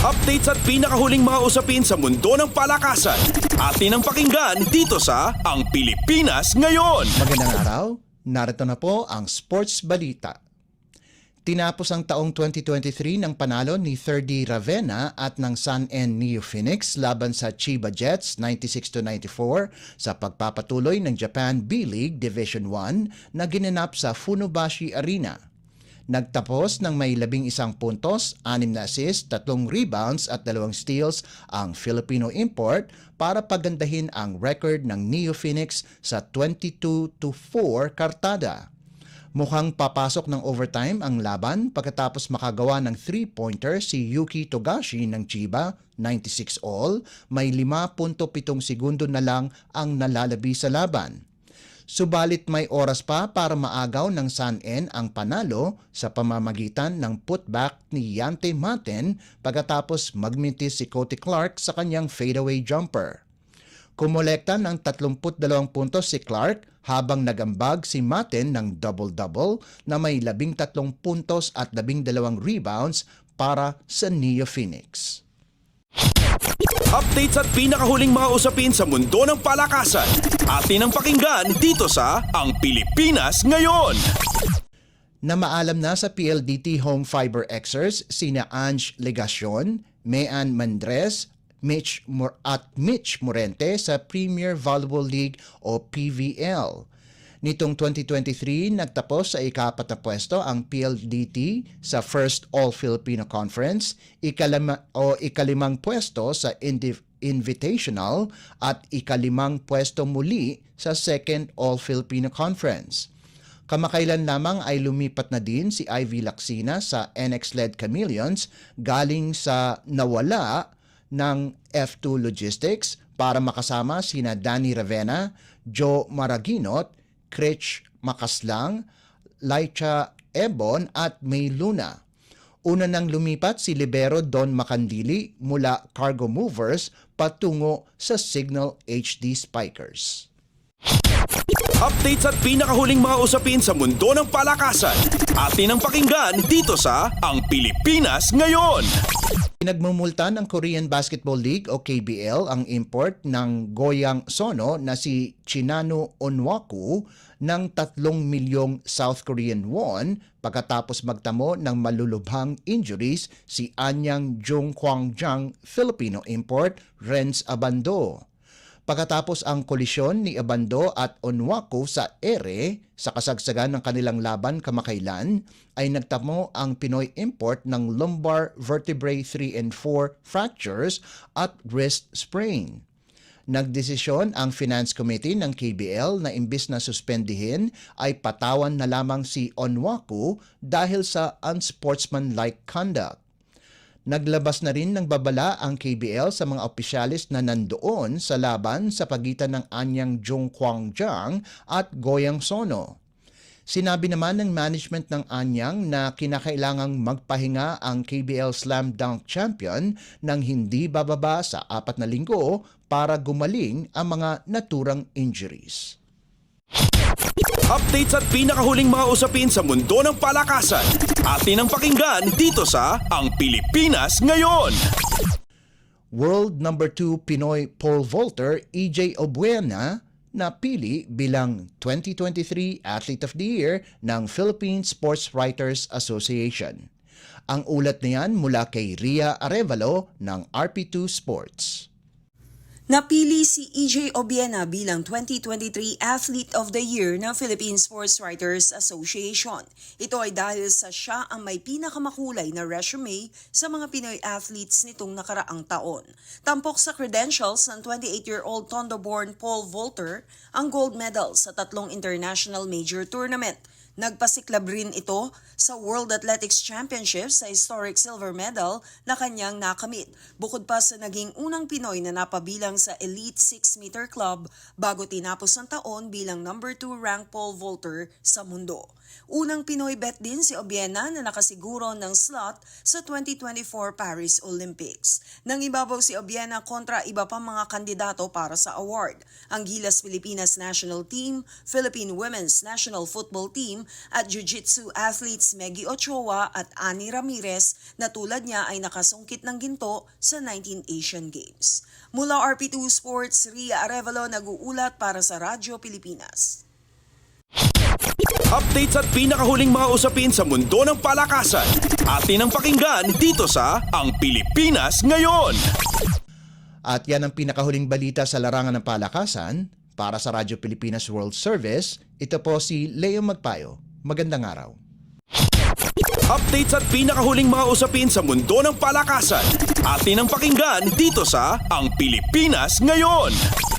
Updates at pinakahuling mga usapin sa mundo ng palakasan. Atin ang pakinggan dito sa Ang Pilipinas Ngayon. Magandang araw, narito na po ang Sports Balita. Tinapos ang taong 2023 ng panalo ni 3D Ravenna at ng Sun N Neo Phoenix laban sa Chiba Jets 96-94 sa pagpapatuloy ng Japan B-League Division 1 na ginanap sa Funabashi Arena. Nagtapos ng may 11 puntos, 6 na assists, 3 rebounds at 2 steals ang Filipino import para pagandahin ang record ng Neo Phoenix sa 22-4 kartada. Mukhang papasok ng overtime ang laban pagkatapos makagawa ng 3-pointer si Yuki Togashi ng Chiba, 96 all, may 5.7 segundo na lang ang nalalabi sa laban. Subalit may oras pa para maagaw ng Sun N ang panalo sa pamamagitan ng putback ni Yante Maten pagkatapos magmintis si Cody Clark sa kanyang fadeaway jumper. Kumolekta ng 32 puntos si Clark habang nagambag si Maten ng double-double na may 13 puntos at 12 rebounds para sa Neo Phoenix. Updates at pinakahuling mga usapin sa mundo ng palakasan. Atin ang pakinggan dito sa Ang Pilipinas Ngayon. Namaalam na sa PLDT Home Fiber Xers sina Ange Legacion, Mean Mandres, Mitch Morente sa Premier Volleyball League o PVL. Nitong 2023, nagtapos sa ika-4 na pwesto ang PLDT sa First All-Filipino Conference, ika-5 pwesto sa Invitational at ika-5 pwesto muli sa Second All-Filipino Conference. Kamakailan lamang ay lumipat na din si Ivy Lacsina sa NX-led Chameleons galing sa nawala ng F2 Logistics para makasama sina Danny Ravenna, Joe Maraginot, Critch Makaslang, Laicha Ebon at May Luna. Una nang lumipat si Libero Don Macandili mula Cargo Movers patungo sa Signal HD Spikers. Updates at pinakahuling mga usapin sa mundo ng palakasan. Atin ang pakinggan dito sa Ang Pilipinas Ngayon. Pinagmumulta ng Korean Basketball League o KBL ang import ng Goyang Sono na si Chinanu Onwaku ng 3 milyong South Korean won pagkatapos magtamo ng malulubhang injuries si Anyang Jungkwangjang Filipino import Renz Abando. Pagkatapos ang kolisyon ni Abando at Onwaku sa ere sa kasagsagan ng kanilang laban kamakailan, ay nagtamo ang Pinoy import ng lumbar vertebrae 3 and 4 fractures at wrist sprain. Nagdesisyon ang Finance Committee ng KBL na imbis na suspendihin ay patawan na lamang si Onwaku dahil sa unsportsmanlike conduct. Naglabas na rin ng babala ang KBL sa mga opisyalis na nandoon sa laban sa pagitan ng Anyang Jungkwangjang at Goyang Sono. Sinabi naman ng management ng Anyang na kinakailangang magpahinga ang KBL Slam Dunk Champion ng hindi bababa sa 4 na linggo para gumaling ang mga naturang injuries. Updates at pinakahuling mga usapin sa mundo ng palakasan. Atin ang pakinggan dito sa Ang Pilipinas Ngayon. World number 2 Pinoy pole vaulter EJ Obuena napili bilang 2023 Athlete of the Year ng Philippine Sports Writers Association. Ang ulat niyan mula kay Ria Arevalo ng RP2 Sports. Napili si EJ Obiena bilang 2023 Athlete of the Year ng Philippine Sports Writers Association. Ito ay dahil sa siya ang may pinakamakulay na resume sa mga Pinoy athletes nitong nakaraang taon. Tampok sa credentials ng 28-year-old Tondo-born pole vaulter ang gold medal sa 3 international major tournament. Nagpasiklab rin ito sa World Athletics Championships sa historic silver medal na kanyang nakamit, bukod pa sa naging unang Pinoy na napabilang sa Elite 6-meter club bago tinapos ang taon bilang number 2 ranked pole vaulter sa mundo. Unang Pinoy bet din si Obiena na nakasiguro ng slot sa 2024 Paris Olympics. Nang ibabaw si Obiena kontra iba pang mga kandidato para sa award. Ang Gilas Pilipinas National Team, Philippine Women's National Football Team at Jiu-Jitsu athletes Meggy Ochoa at Annie Ramirez na tulad niya ay nakasungkit ng ginto sa 19 Asian Games. Mula RP2 Sports, Ria Arevalo nag-uulat para sa Radyo Pilipinas. Updates at pinakahuling mga usapin sa mundo ng palakasan. Atin ang pakinggan dito sa Ang Pilipinas Ngayon. At yan ang pinakahuling balita sa larangan ng palakasan. Para sa Radyo Pilipinas World Service, ito po si Leo Magpayo. Magandang araw. Updates at pinakahuling mga usapin sa mundo ng palakasan. Atin ang pakinggan dito sa Ang Pilipinas Ngayon.